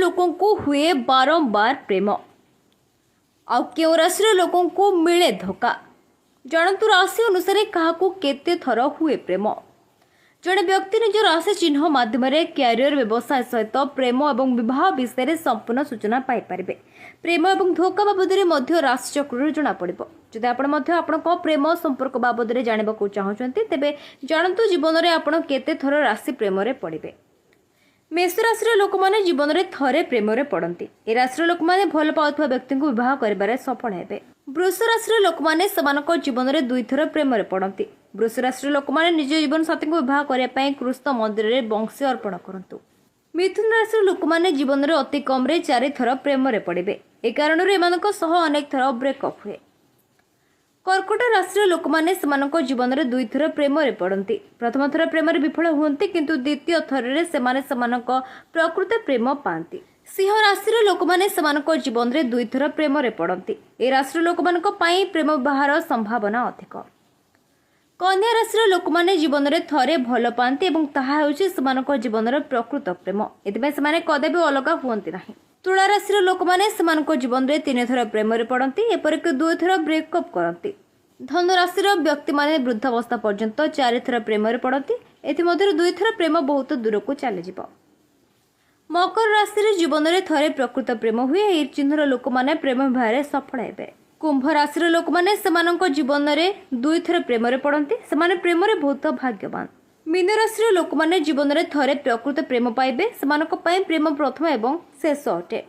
लोकों को हुए बारंबार प्रेम आउ क्यों राशि लोकों को मिले धोखा जानतु राशि अनुसार क्या केते थर हुए प्रेम। जड़े व्यक्ति निज राशि चिन्ह मध्यम क्यारियर व्यवसाय सहित प्रेम और विवाह विषय में संपूर्ण सूचना पाइपर। प्रेम और धोखा बाबद राशि चक्र जना पड़। जदि आपण प्रेम संपर्क बाबद जानवा चाहते तेज जानतु जीवन में आपड़ केते थर राशि प्रेम पड़े। मेष राशि लोक मैंने जीवन में थरे प्रेम पड़ती। ए राशि लोक मैंने भल पाउथुवा व्यक्ति को विवाह कर सफल हेबे। वृष राशि लोक मैंने जीवन में दुई थर प्रेम पड़ती। वृष राशि लोक मैंने निज जीवन साथी को विवाह करने कृष्ण मंदिर में बंशी अर्पण करंतु। मिथुन राशि लोक मैंने जीवन में अति कम 4 थर प्रेम पड़े। ए कारण अनेक थर ब्रेकअप हुए। कर्कट राशि लोक मैंने जीवन में दुई थर प्रेम पड़ती। प्रथम थर प्रेम विफल हुंती किंतु द्वितीय थर प्रकृत प्रेम पाती। सिंह राशि लोक मैंने जीवन में दुई थर प्रेम पड़ती। ए राशि लोक प्रेम विवाह संभावना अधिक। कन्या राशि लोक मैंने जीवन में थरे भल पाती जीवन में प्रकृत प्रेम एसे कदे भी अलग हुंती नहीं। तुला राशि लोक मैंने जीवन में 3 थर प्रेम पड़ती एपरिक 2 थर ब्रेकअप करती। धनु राशि व्यक्ति माने वृद्धावस्था पर्यंत 4 थर प्रेम पड़ती। एथमध्य 2 थर प्रेम बहुत दूर को चली जाव। मकर राशि जीवन में थरे प्रकृत प्रेम हुए। चिन्हर लोक मैंने प्रेम विवाह सफल हेबे। कुंभ राशि लोक मैंने जीवन में 2 थर प्रेम पड़ती। से प्रेम बहुत भाग्यवान। मीन राशि लोक मैंने जीवन में थरे प्रकृत प्रेम पाइबे। प्रेम प्रथम एवं शेष अटे।